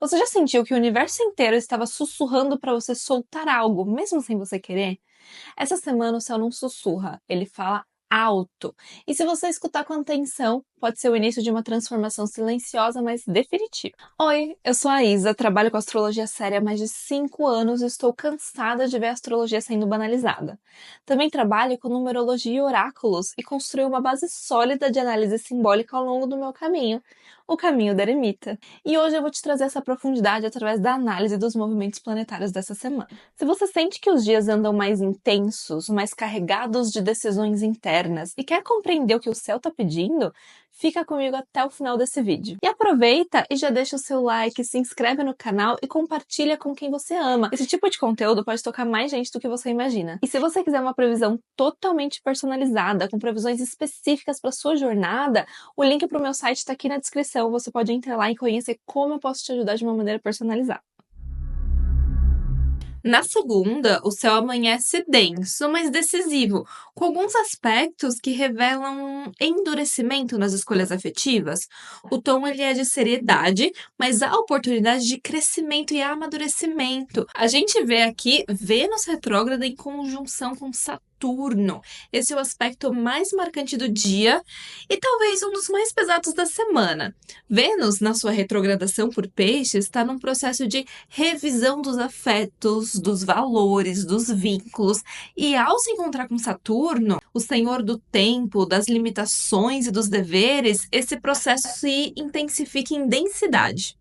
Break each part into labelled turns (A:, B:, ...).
A: Você já sentiu que o universo inteiro estava sussurrando para você soltar algo, mesmo sem você querer? Essa semana o céu não sussurra, ele fala alto. E se você escutar com atenção, pode ser o início de uma transformação silenciosa, mas definitiva. Oi, eu sou a Isa, trabalho com astrologia séria há mais de 5 anos e estou cansada de ver a astrologia sendo banalizada. Também trabalho com numerologia e oráculos e construí uma base sólida de análise simbólica ao longo do meu caminho, o caminho da eremita. E hoje eu vou te trazer essa profundidade através da análise dos movimentos planetários dessa semana. Se você sente que os dias andam mais intensos, mais carregados de decisões internas e quer compreender o que o céu está pedindo, fica comigo até o final desse vídeo. E aproveita e já deixa o seu like, se inscreve no canal e compartilha com quem você ama. Esse tipo de conteúdo pode tocar mais gente do que você imagina. E se você quiser uma previsão totalmente personalizada, com previsões específicas para sua jornada, o link para o meu site está aqui na descrição. Você pode entrar lá e conhecer como eu posso te ajudar de uma maneira personalizada. Na segunda, o céu amanhece denso, mas decisivo, com alguns aspectos que revelam um endurecimento nas escolhas afetivas. O tom ele é de seriedade, mas há oportunidade de crescimento e amadurecimento. A gente vê aqui Vênus retrógrada em conjunção com Saturno. Esse é o aspecto mais marcante do dia e talvez um dos mais pesados da semana. Vênus, na sua retrogradação por Peixes, está num processo de revisão dos afetos, dos valores, dos vínculos, e ao se encontrar com Saturno, o senhor do tempo, das limitações e dos deveres, esse processo se intensifica em densidade.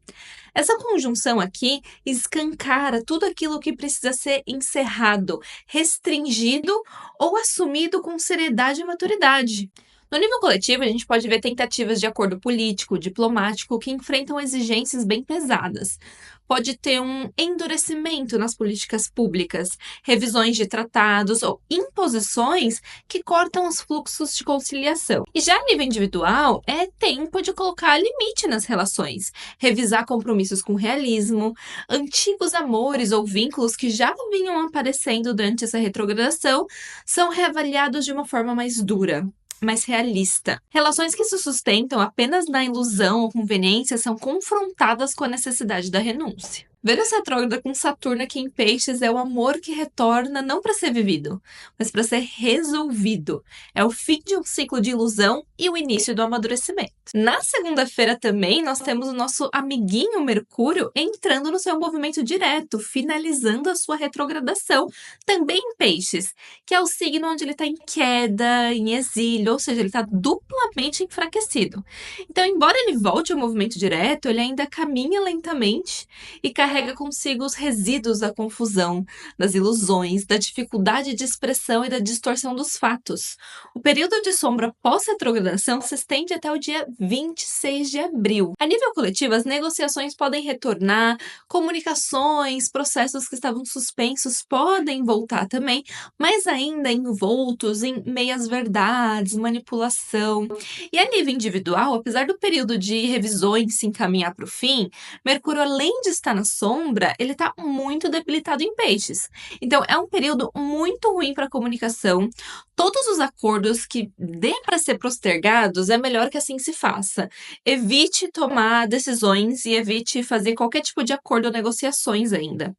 A: Essa conjunção aqui escancara tudo aquilo que precisa ser encerrado, restringido ou assumido com seriedade e maturidade. No nível coletivo, a gente pode ver tentativas de acordo político, diplomático, que enfrentam exigências bem pesadas. Pode ter um endurecimento nas políticas públicas, revisões de tratados ou imposições que cortam os fluxos de conciliação. E já a nível individual, é tempo de colocar limite nas relações, revisar compromissos com realismo, antigos amores ou vínculos que já vinham aparecendo durante essa retrogradação são reavaliados de uma forma mais dura, mais realista. Relações que se sustentam apenas na ilusão ou conveniência são confrontadas com a necessidade da renúncia. Vênus retrógrada com Saturno aqui em Peixes é o amor que retorna não para ser vivido, mas para ser resolvido. É o fim de um ciclo de ilusão e o início do amadurecimento. Na segunda-feira também nós temos o nosso amiguinho Mercúrio entrando no seu movimento direto, finalizando a sua retrogradação, também em Peixes, que é o signo onde ele está em queda, em exílio, ou seja, ele está duplamente enfraquecido. Então, embora ele volte ao movimento direto, ele ainda caminha lentamente e carrega consigo os resíduos da confusão, das ilusões, da dificuldade de expressão e da distorção dos fatos. O período de sombra pós-retrogradação se estende até o dia 26 de abril. A nível coletivo, as negociações podem retornar, comunicações, processos que estavam suspensos podem voltar também, mas ainda envoltos em meias-verdades, manipulação. E a nível individual, apesar do período de revisões se encaminhar para o fim, Mercúrio, além de estar na sombra, ele está muito debilitado em Peixes. Então, é um período muito ruim para a comunicação. Todos os acordos que dê para ser postergados, é melhor que assim se faça. Evite tomar decisões e evite fazer qualquer tipo de acordo ou negociações ainda.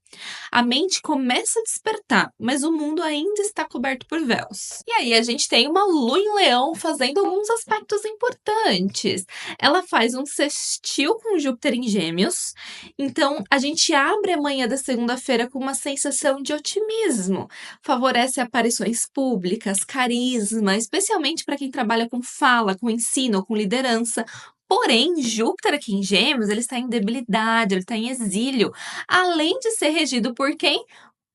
A: A mente começa a despertar, mas o mundo ainda está coberto por véus. E aí a gente tem uma lua em leão fazendo alguns aspectos importantes. Ela faz um sextil com Júpiter em Gêmeos, então a gente abre a manhã da segunda-feira com uma sensação de otimismo. Favorece aparições públicas, carisma, especialmente para quem trabalha com fala, com ensino, com liderança. Porém, Júpiter aqui em Gêmeos, ele está em debilidade, ele está em exílio, além de ser regido por quem?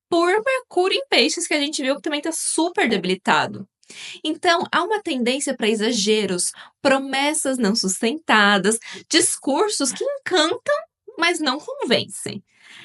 A: Por Mercúrio em Peixes, que a gente viu que também está super debilitado. Então, há uma tendência para exageros, promessas não sustentadas, discursos que encantam, mas não convencem.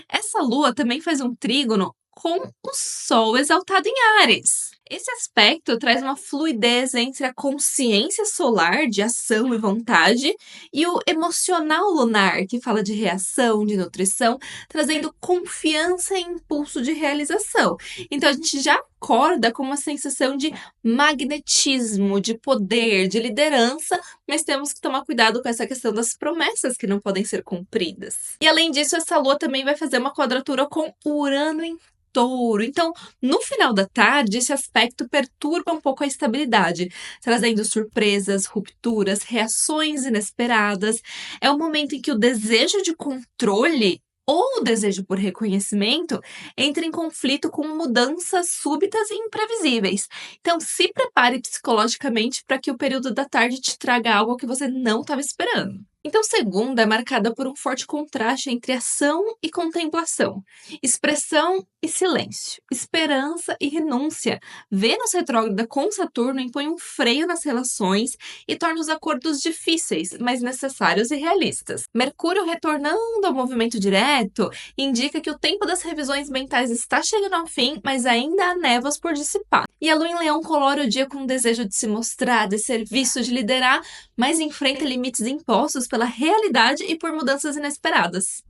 A: Essa lua também faz um trígono com o Sol exaltado em Áries. Esse aspecto traz uma fluidez entre a consciência solar, de ação e vontade, e o emocional lunar, que fala de reação, de nutrição, trazendo confiança e impulso de realização. Então, a gente já acorda com uma sensação de magnetismo, de poder, de liderança, mas temos que tomar cuidado com essa questão das promessas que não podem ser cumpridas. E além disso, essa lua também vai fazer uma quadratura com Urano em Touro. Então, no final da tarde, esse aspecto perturba um pouco a estabilidade, trazendo surpresas, rupturas, reações inesperadas. É um momento em que o desejo de controle ou o desejo por reconhecimento entra em conflito com mudanças súbitas e imprevisíveis. Então, se prepare psicologicamente para que o período da tarde te traga algo que você não estava esperando. Então, segunda é marcada por um forte contraste entre ação e contemplação, expressão e silêncio, esperança e renúncia. Vênus retrógrada com Saturno impõe um freio nas relações e torna os acordos difíceis, mas necessários e realistas. Mercúrio retornando ao movimento direto indica que o tempo das revisões mentais está chegando ao fim, mas ainda há névoas por dissipar. E a Lua em Leão colora o dia com o desejo de se mostrar, de serviço, de liderar, mas enfrenta limites impostos pela realidade e por mudanças inesperadas.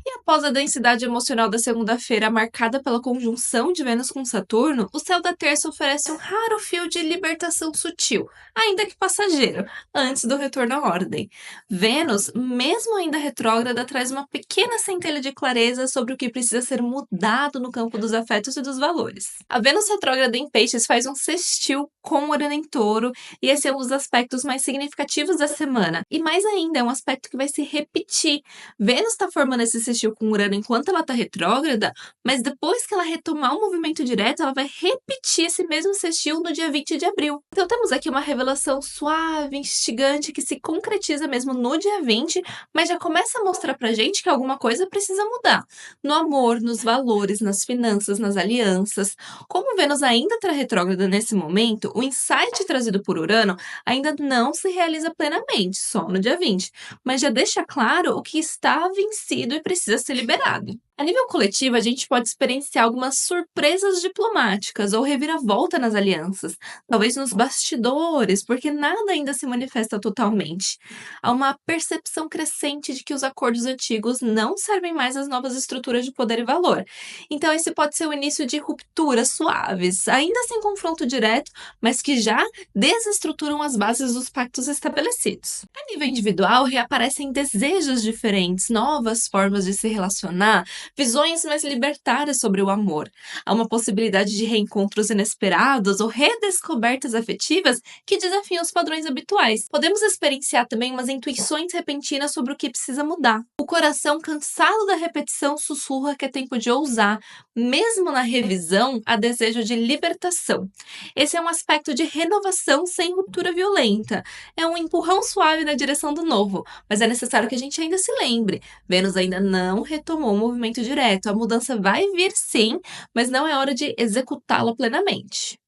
A: E após a densidade emocional da segunda-feira, marcada pela conjunção de Vênus com Saturno, o céu da terça oferece um raro fio de libertação sutil, ainda que passageiro, antes do retorno à ordem. Vênus, mesmo ainda retrógrada, traz uma pequena centelha de clareza sobre o que precisa ser mudado no campo dos afetos e dos valores. A Vênus retrógrada em Peixes faz um sextil com Urano em Touro, e esse é um dos aspectos mais significativos da semana. E mais ainda, é um aspecto que vai se repetir. Vênus está formando esse sextil com Urano enquanto ela está retrógrada, mas depois que ela retomar o movimento direto, ela vai repetir esse mesmo sextil no dia 20 de abril. Então temos aqui uma revelação suave, instigante, que se concretiza mesmo no dia 20, mas já começa a mostrar pra gente que alguma coisa precisa mudar. No amor, nos valores, nas finanças, nas alianças. Como Vênus ainda está retrógrada nesse momento, o insight trazido por Urano ainda não se realiza plenamente, só no dia 20, mas já deixa claro o que está vencido e precisa ser liberado. A nível coletivo, a gente pode experienciar algumas surpresas diplomáticas ou reviravolta nas alianças, talvez nos bastidores, porque nada ainda se manifesta totalmente. Há uma percepção crescente de que os acordos antigos não servem mais às novas estruturas de poder e valor. Então, esse pode ser o início de rupturas suaves, ainda sem confronto direto, mas que já desestruturam as bases dos pactos estabelecidos. A nível individual, reaparecem desejos diferentes, novas formas de se relacionar, visões mais libertárias sobre o amor. Há uma possibilidade de reencontros inesperados ou redescobertas afetivas que desafiam os padrões habituais. Podemos experienciar também umas intuições repentinas sobre o que precisa mudar. O coração, cansado da repetição, sussurra que é tempo de ousar. Mesmo na revisão, há desejo de libertação. Esse é um aspecto de renovação sem ruptura violenta. É um empurrão suave na direção do novo, mas é necessário que a gente ainda se lembre. Vênus ainda não retomou o movimento direto. A mudança vai vir sim, mas não é hora de executá-la plenamente.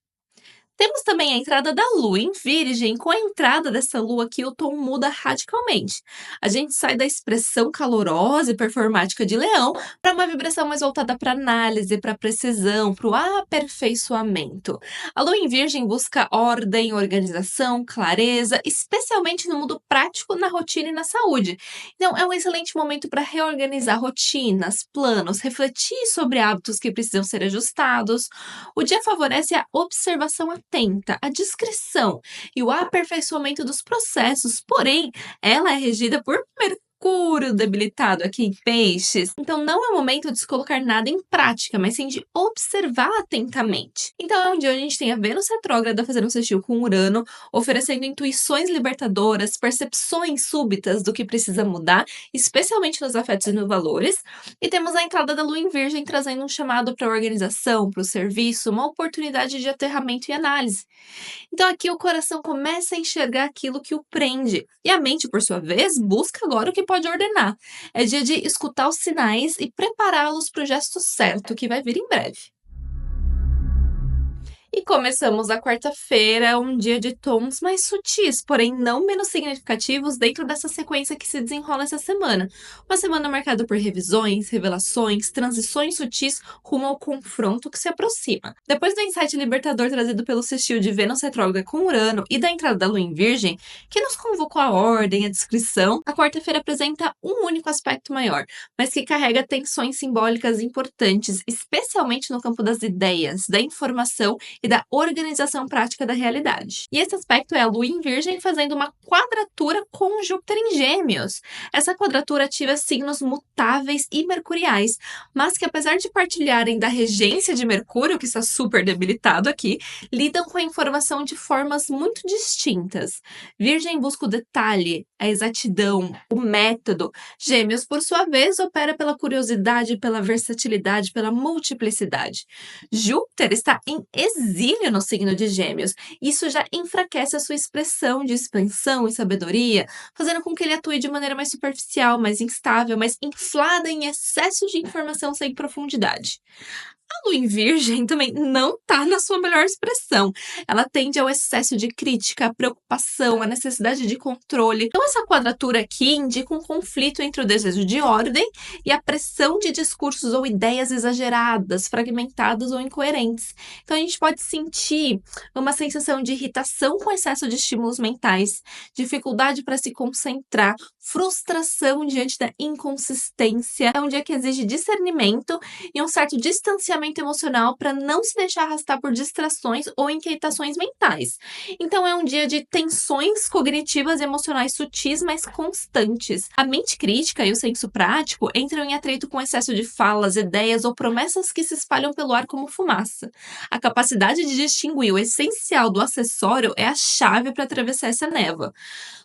A: Temos também a entrada da Lua em Virgem. Com a entrada dessa Lua aqui, o tom muda radicalmente. A gente sai da expressão calorosa e performática de Leão para uma vibração mais voltada para análise, para precisão, para o aperfeiçoamento. A Lua em Virgem busca ordem, organização, clareza, especialmente no mundo prático, na rotina e na saúde. Então, é um excelente momento para reorganizar rotinas, planos, refletir sobre hábitos que precisam ser ajustados. O dia favorece a observação atenta, a discrição e o aperfeiçoamento dos processos, porém, ela é regida por Mercúrio debilitado aqui em Peixes. Então, não é o momento de se colocar nada em prática, mas sim de observar atentamente. Então, é um dia onde a gente tem a Vênus retrógrada fazendo um sextil com Urano, oferecendo intuições libertadoras, percepções súbitas do que precisa mudar, especialmente nos afetos e nos valores. E temos a entrada da Lua em Virgem trazendo um chamado para a organização, para o serviço, uma oportunidade de aterramento e análise. Então aqui o coração começa a enxergar aquilo que o prende, e a mente, por sua vez, busca agora o que pode ordenar. É dia de escutar os sinais e prepará-los para o gesto certo, que vai vir em breve. E começamos a quarta-feira, um dia de tons mais sutis, porém não menos significativos dentro dessa sequência que se desenrola essa semana. Uma semana marcada por revisões, revelações, transições sutis rumo ao confronto que se aproxima. Depois do insight libertador trazido pelo sextil de Vênus retrógrada com Urano e da entrada da Lua em Virgem, que nos convocou à ordem, à discrição, a quarta-feira apresenta um único aspecto maior, mas que carrega tensões simbólicas importantes, especialmente no campo das ideias, da informação e da organização prática da realidade. E esse aspecto é a Lua em Virgem fazendo uma quadratura com Júpiter em Gêmeos. Essa quadratura ativa signos mutáveis e mercuriais, mas que apesar de partilharem da regência de Mercúrio, que está super debilitado aqui, lidam com a informação de formas muito distintas. Virgem busca o detalhe, a exatidão, o método. Gêmeos, por sua vez, opera pela curiosidade, pela versatilidade, pela multiplicidade. Júpiter está em exílio no signo de Gêmeos. Isso já enfraquece a sua expressão de expansão e sabedoria, fazendo com que ele atue de maneira mais superficial, mais instável, mais inflada em excesso de informação sem profundidade. A Lua em Virgem também não está na sua melhor expressão. Ela tende ao excesso de crítica, à preocupação, à necessidade de controle. Então, essa quadratura aqui indica um conflito entre o desejo de ordem e a pressão de discursos ou ideias exageradas, fragmentadas ou incoerentes. Então, a gente pode sentir uma sensação de irritação com excesso de estímulos mentais, dificuldade para se concentrar, frustração diante da inconsistência. É um dia que exige discernimento e um certo distanciamento emocional para não se deixar arrastar por distrações ou inquietações mentais. Então é um dia de tensões cognitivas e emocionais sutis, mas constantes. A mente crítica e o senso prático entram em atrito com excesso de falas, ideias ou promessas que se espalham pelo ar como fumaça. A capacidade de distinguir o essencial do acessório é a chave para atravessar essa névoa.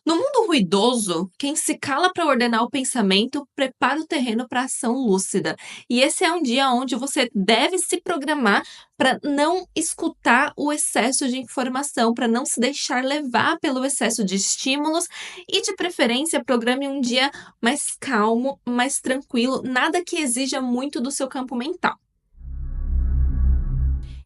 A: No mundo ruidoso, quem se cala para ordenar o pensamento prepara o terreno para ação lúcida. E esse é um dia onde você deve se programar para não escutar o excesso de informação, para não se deixar levar pelo excesso de estímulos e, de preferência, programe um dia mais calmo, mais tranquilo, nada que exija muito do seu campo mental.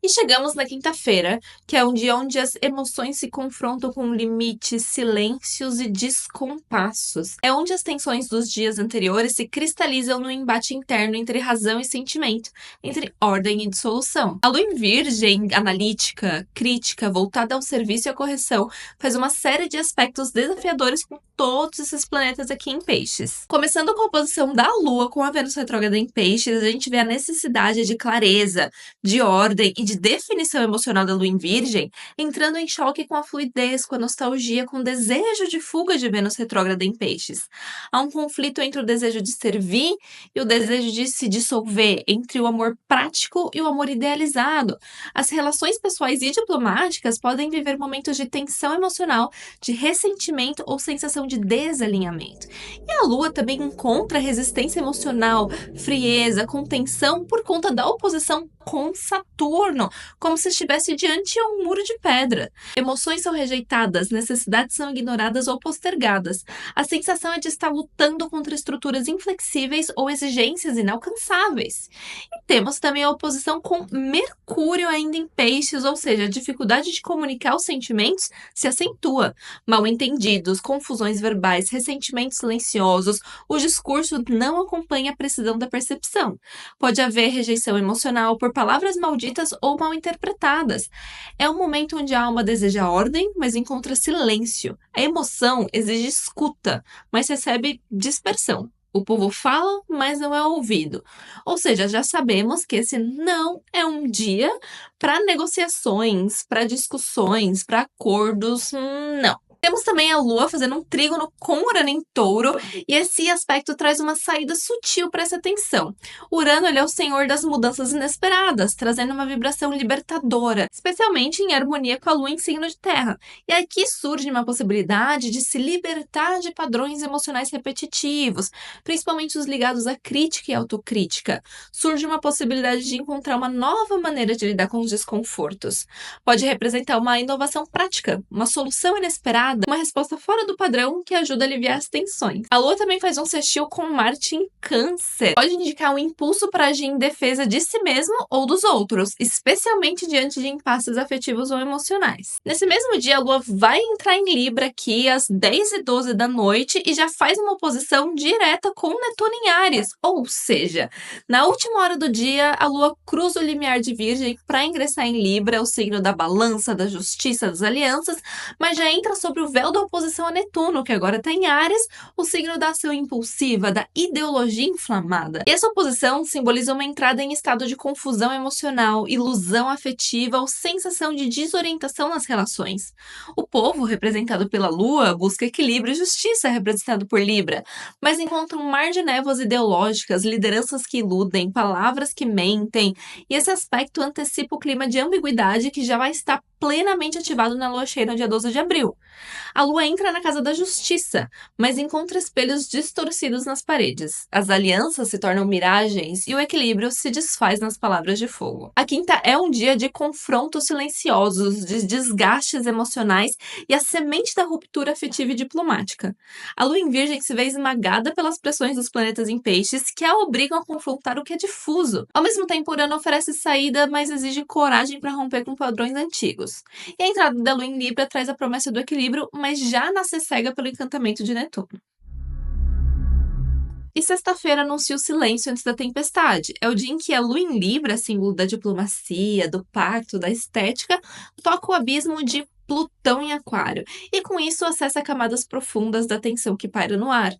A: E chegamos na quinta-feira, que é um dia onde as emoções se confrontam com limites, silêncios e descompassos. É onde as tensões dos dias anteriores se cristalizam no embate interno entre razão e sentimento, entre ordem e dissolução. A Lua em Virgem, analítica, crítica, voltada ao serviço e à correção, faz uma série de aspectos desafiadores com todos esses planetas aqui em Peixes. Começando com a oposição da Lua com a Vênus retrógrada em Peixes, a gente vê a necessidade de clareza, de ordem e de definição emocional da Lua em Virgem, entrando em choque com a fluidez, com a nostalgia, com o desejo de fuga de Vênus retrógrada em Peixes. Há um conflito entre o desejo de servir e o desejo de se dissolver, entre o amor prático e o amor idealizado. As relações pessoais e diplomáticas podem viver momentos de tensão emocional, de ressentimento ou sensação de desalinhamento. E a Lua também encontra resistência emocional, frieza, contenção por conta da oposição com Saturno, como se estivesse diante de um muro de pedra. Emoções são rejeitadas, necessidades são ignoradas ou postergadas. A sensação é de estar lutando contra estruturas inflexíveis ou exigências inalcançáveis. E temos também a oposição com Mercúrio ainda em Peixes, ou seja, a dificuldade de comunicar os sentimentos se acentua. Mal-entendidos, confusões verbais, ressentimentos silenciosos, o discurso não acompanha a precisão da percepção. Pode haver rejeição emocional por palavras malditas ou mal interpretadas. É um momento onde a alma deseja ordem, mas encontra silêncio. A emoção exige escuta, mas recebe dispersão. O povo fala, mas não é ouvido. Ou seja, já sabemos que esse não é um dia para negociações, para discussões, para acordos, não. Temos também a Lua fazendo um trígono com Urano em Touro, e esse aspecto traz uma saída sutil para essa tensão. Urano ele é o senhor das mudanças inesperadas, trazendo uma vibração libertadora, especialmente em harmonia com a Lua em signo de terra. E aqui surge uma possibilidade de se libertar de padrões emocionais repetitivos, principalmente os ligados à crítica e autocrítica. Surge uma possibilidade de encontrar uma nova maneira de lidar com os desconfortos. Pode representar uma inovação prática, uma solução inesperada inesperada, uma resposta fora do padrão que ajuda a aliviar as tensões. A Lua também faz um sextil com Marte em Câncer. Pode indicar um impulso para agir em defesa de si mesmo ou dos outros, especialmente diante de impasses afetivos ou emocionais. Nesse mesmo dia, a Lua vai entrar em Libra aqui às 10h12 da noite e já faz uma oposição direta com Netuno em Áries, ou seja, na última hora do dia, a Lua cruza o limiar de Virgem para ingressar em Libra, o signo da balança, da justiça, das alianças, mas já entra sobre o véu da oposição a Netuno, que agora está em Áries, o signo da ação impulsiva, da ideologia inflamada. E essa oposição simboliza uma entrada em estado de confusão emocional, ilusão afetiva ou sensação de desorientação nas relações. O povo, representado pela Lua, busca equilíbrio e justiça, representado por Libra, mas encontra um mar de névoas ideológicas, lideranças que iludem, palavras que mentem, e esse aspecto antecipa o clima de ambiguidade que já vai estar plenamente ativado na lua cheia no dia 12 de abril. A lua entra na casa da justiça, mas encontra espelhos distorcidos nas paredes. As alianças se tornam miragens e o equilíbrio se desfaz nas palavras de fogo. A quinta é um dia de confrontos silenciosos, de desgastes emocionais e a semente da ruptura afetiva e diplomática. A lua em Virgem se vê esmagada pelas pressões dos planetas em Peixes, que a obrigam a confrontar o que é difuso. Ao mesmo tempo, Urano oferece saída, mas exige coragem para romper com padrões antigos. E a entrada da lua em Libra traz a promessa do equilíbrio, mas já nasce cega pelo encantamento de Netuno. E sexta-feira anuncia o silêncio antes da tempestade. É o dia em que a lua em Libra, símbolo da diplomacia, do pacto, da estética, toca o abismo de Plutão em Aquário, e com isso acessa camadas profundas da tensão que paira no ar.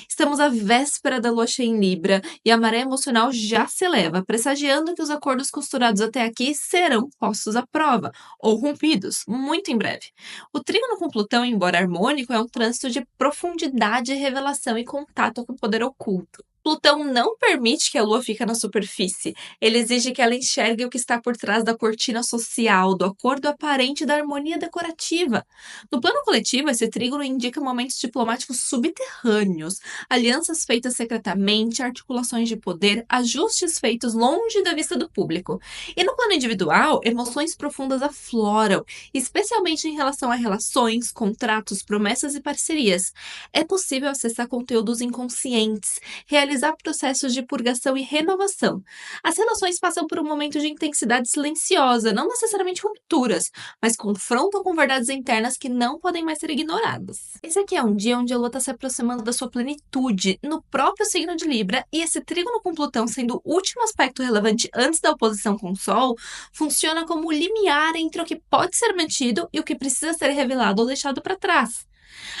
A: Estamos à véspera da lua cheia em Libra e a maré emocional já se eleva, pressagiando que os acordos costurados até aqui serão postos à prova, ou rompidos, muito em breve. O trígono com Plutão, embora harmônico, é um trânsito de profundidade, revelação e contato com o poder oculto. Plutão não permite que a Lua fique na superfície. Ele exige que ela enxergue o que está por trás da cortina social, do acordo aparente e da harmonia decorativa. No plano coletivo, esse trígono indica momentos diplomáticos subterrâneos, alianças feitas secretamente, articulações de poder, ajustes feitos longe da vista do público. E no plano individual, emoções profundas afloram, especialmente em relação a relações, contratos, promessas e parcerias. É possível acessar conteúdos inconscientes, realizar processos de purgação e renovação. As relações passam por um momento de intensidade silenciosa, não necessariamente rupturas, mas confrontam com verdades internas que não podem mais ser ignoradas. Esse aqui é um dia onde a Lua está se aproximando da sua plenitude, no próprio signo de Libra, e esse trígono com Plutão sendo o último aspecto relevante antes da oposição com o Sol, funciona como o limiar entre o que pode ser mantido e o que precisa ser revelado ou deixado para trás.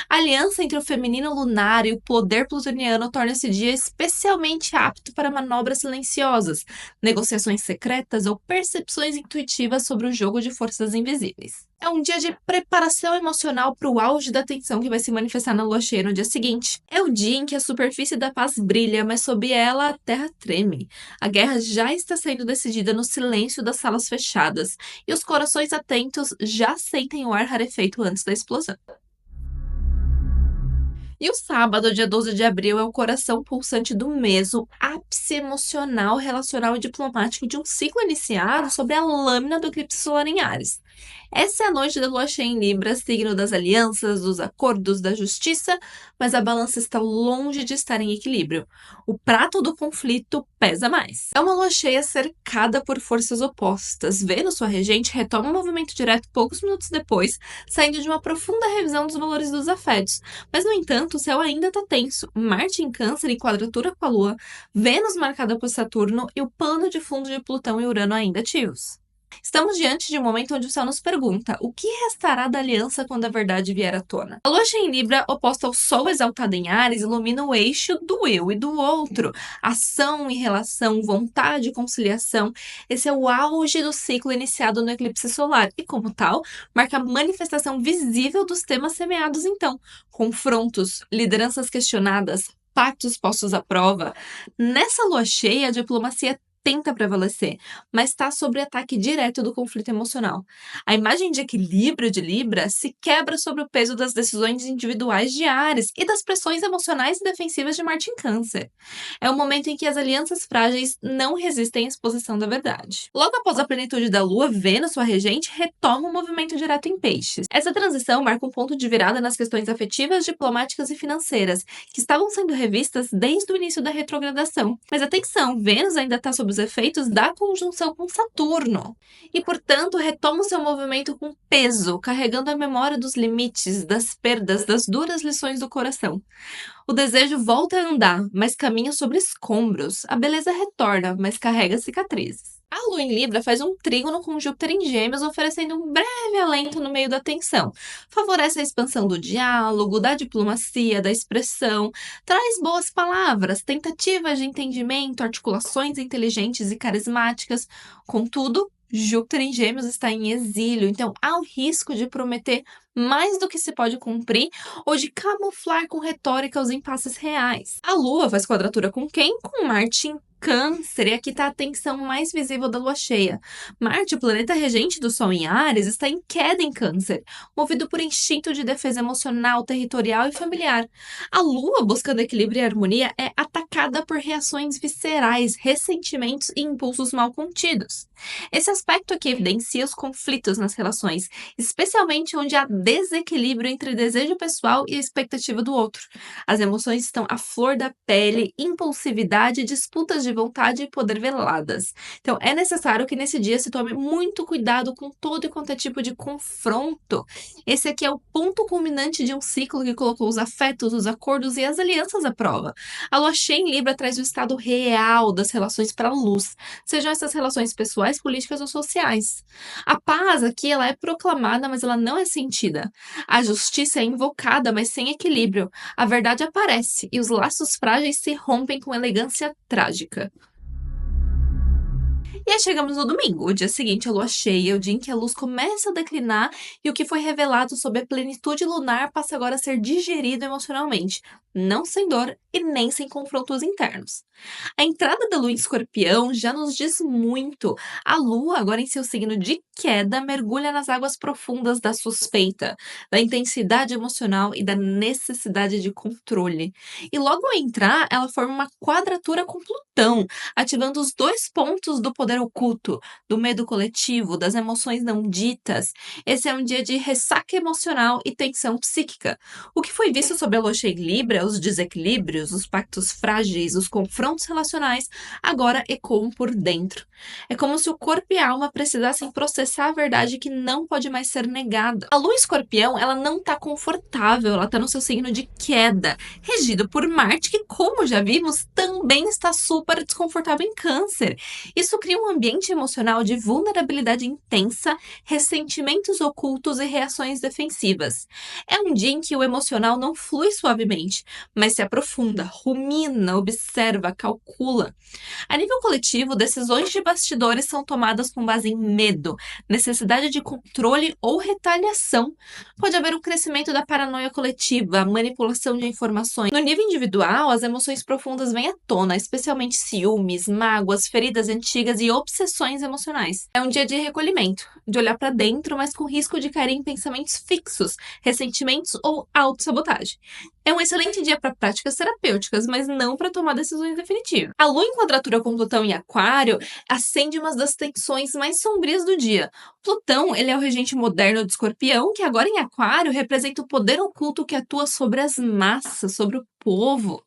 A: A aliança entre o feminino lunar e o poder plutoniano torna esse dia especialmente apto para manobras silenciosas, negociações secretas ou percepções intuitivas sobre o jogo de forças invisíveis. É um dia de preparação emocional para o auge da tensão que vai se manifestar na lua cheia no dia seguinte. É o dia em que a superfície da paz brilha, mas sob ela a terra treme. A guerra já está sendo decidida no silêncio das salas fechadas, e os corações atentos já sentem o ar rarefeito antes da explosão. E o sábado, dia 12 de abril, é o coração pulsante do mês, o ápice emocional, relacional e diplomático de um ciclo iniciado sobre a lâmina do eclipse solar em Áries. Essa é a noite da lua cheia em Libra, signo das alianças, dos acordos, da justiça, mas a balança está longe de estar em equilíbrio. O prato do conflito pesa mais. É uma lua cheia cercada por forças opostas. Vênus, sua regente, retoma o movimento direto poucos minutos depois, saindo de uma profunda revisão dos valores dos afetos. Mas, no entanto, o céu ainda está tenso. Marte em Câncer em quadratura com a Lua, Vênus marcada por Saturno e o pano de fundo de Plutão e Urano ainda ativos. Estamos diante de um momento onde o céu nos pergunta: o que restará da aliança quando a verdade vier à tona? A lua cheia em Libra, oposta ao Sol exaltado em Áries, ilumina o eixo do eu e do outro. Ação e relação, vontade e conciliação. Esse é o auge do ciclo iniciado no eclipse solar e, como tal, marca a manifestação visível dos temas semeados então. Confrontos, lideranças questionadas, pactos postos à prova. Nessa lua cheia, a diplomacia tenta prevalecer, mas está sob ataque direto do conflito emocional. A imagem de equilíbrio de Libra se quebra sob o peso das decisões individuais diárias e das pressões emocionais e defensivas de Marte em Câncer. É o momento em que as alianças frágeis não resistem à exposição da verdade. Logo após a plenitude da Lua, Vênus, sua regente, retoma o movimento direto em Peixes. Essa transição marca um ponto de virada nas questões afetivas, diplomáticas e financeiras, que estavam sendo revistas desde o início da retrogradação. Mas atenção, Vênus ainda está sob os efeitos da conjunção com Saturno e, portanto, retoma o seu movimento com peso, carregando a memória dos limites, das perdas, das duras lições do coração. O desejo volta a andar, mas caminha sobre escombros. A beleza retorna, mas carrega cicatrizes. A Lua em Libra faz um trígono com Júpiter em Gêmeos, oferecendo um breve alento no meio da tensão. Favorece a expansão do diálogo, da diplomacia, da expressão, traz boas palavras, tentativas de entendimento, articulações inteligentes e carismáticas. Contudo, Júpiter em Gêmeos está em exílio, então há o risco de prometer mais do que se pode cumprir ou de camuflar com retórica os impasses reais. A Lua faz quadratura com quem? Com Marte em Câncer, e aqui está a tensão mais visível da Lua cheia. Marte, o planeta regente do Sol em Áries, está em queda em Câncer, movido por instinto de defesa emocional, territorial e familiar. A Lua, buscando equilíbrio e harmonia, é atacada por reações viscerais, ressentimentos e impulsos mal contidos. Esse aspecto aqui evidencia os conflitos nas relações, especialmente onde há desequilíbrio entre desejo pessoal e a expectativa do outro. As emoções estão à flor da pele, impulsividade, disputas de vontade e poder veladas. Então, é necessário que nesse dia se tome muito cuidado com todo e quanto é tipo de confronto. Esse aqui é o ponto culminante de um ciclo que colocou os afetos, os acordos e as alianças à prova. A Lua cheia em Libra traz o estado real das relações para a luz, sejam essas relações pessoais, políticas ou sociais. A paz aqui ela é proclamada, mas ela não é sentida. A justiça é invocada, mas sem equilíbrio. A verdade aparece e os laços frágeis se rompem com elegância trágica. E aí chegamos no domingo, o dia seguinte à lua cheia, o dia em que a luz começa a declinar e o que foi revelado sobre a plenitude lunar passa agora a ser digerido emocionalmente, não sem dor e nem sem confrontos internos. A entrada da lua em Escorpião já nos diz muito. A lua, agora em seu signo de queda, mergulha nas águas profundas da suspeita, da intensidade emocional e da necessidade de controle. E logo ao entrar, ela forma uma quadratura com Plutão, ativando os dois pontos do poder oculto, do medo coletivo, das emoções não ditas. Esse é um dia de ressaca emocional e tensão psíquica. O que foi visto sobre a lua cheia em Libra, os desequilíbrios, os pactos frágeis, os confrontos relacionais, agora ecoam por dentro. É como se o corpo e a alma precisassem processar a verdade que não pode mais ser negada. A lua em Escorpião, ela não está confortável, ela está no seu signo de queda, regido por Marte, que, como já vimos, também está super desconfortável em Câncer. Isso cria um ambiente emocional de vulnerabilidade intensa, ressentimentos ocultos e reações defensivas. É um dia em que o emocional não flui suavemente, mas se aprofunda, rumina, observa, calcula. A nível coletivo, decisões de bastidores são tomadas com base em medo, necessidade de controle ou retaliação. Pode haver um crescimento da paranoia coletiva, manipulação de informações. No nível individual, as emoções profundas vêm à tona, especialmente ciúmes, mágoas, feridas antigas e obsessões emocionais. É um dia de recolhimento, de olhar para dentro, mas com risco de cair em pensamentos fixos, ressentimentos ou autossabotagem. É um excelente dia para práticas terapêuticas, mas não para tomar decisões definitivas. A lua em quadratura com Plutão em Aquário acende uma das tensões mais sombrias do dia. Plutão, ele é o regente moderno de Escorpião, que agora em Aquário representa o poder oculto que atua sobre as massas, sobre o povo.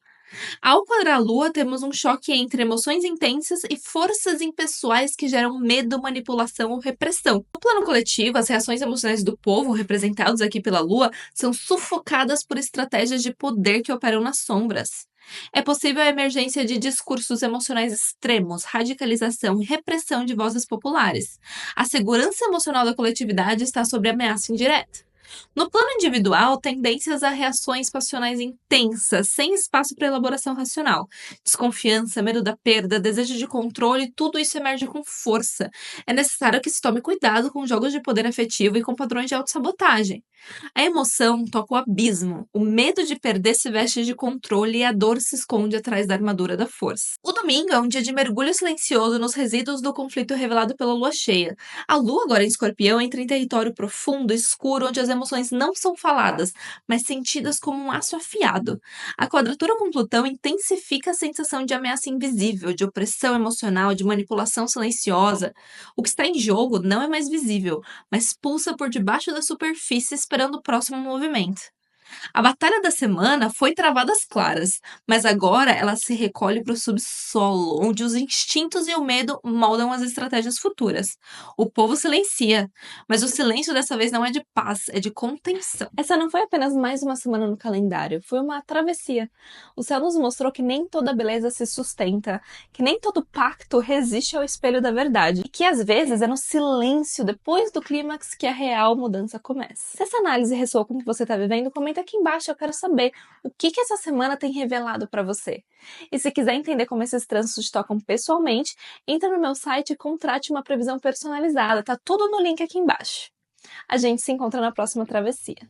A: Ao quadrar a Lua, temos um choque entre emoções intensas e forças impessoais que geram medo, manipulação ou repressão. No plano coletivo, as reações emocionais do povo, representados aqui pela Lua, são sufocadas por estratégias de poder que operam nas sombras. É possível a emergência de discursos emocionais extremos, radicalização e repressão de vozes populares. A segurança emocional da coletividade está sob ameaça indireta. No plano individual, tendências a reações passionais intensas, sem espaço para elaboração racional. Desconfiança, medo da perda, desejo de controle, tudo isso emerge com força. É necessário que se tome cuidado com jogos de poder afetivo e com padrões de autossabotagem. A emoção toca o abismo, o medo de perder se veste de controle e a dor se esconde atrás da armadura da força. O domingo é um dia de mergulho silencioso nos resíduos do conflito revelado pela lua cheia. A lua, agora em escorpião, entra em território profundo, escuro, onde as emoções não são faladas, mas sentidas como um aço afiado. A quadratura com Plutão intensifica a sensação de ameaça invisível, de opressão emocional, de manipulação silenciosa. O que está em jogo não é mais visível, mas pulsa por debaixo da superfície esperando o próximo movimento. A batalha da semana foi travada às claras, mas agora ela se recolhe para o subsolo, onde os instintos e o medo moldam as estratégias futuras. O povo silencia, mas o silêncio dessa vez não é de paz, é de contenção. Essa não foi apenas mais uma semana no calendário, foi uma travessia. O céu nos mostrou que nem toda beleza se sustenta, que nem todo pacto resiste ao espelho da verdade, e que às vezes é no silêncio, depois do clímax, que a real mudança começa. Se essa análise ressoou com o que você está vivendo, comenta aqui embaixo, eu quero saber o que essa semana tem revelado para você. E se quiser entender como esses trânsitos te tocam pessoalmente, entra no meu site e contrate uma previsão personalizada, tá tudo no link aqui embaixo. A gente se encontra na próxima travessia.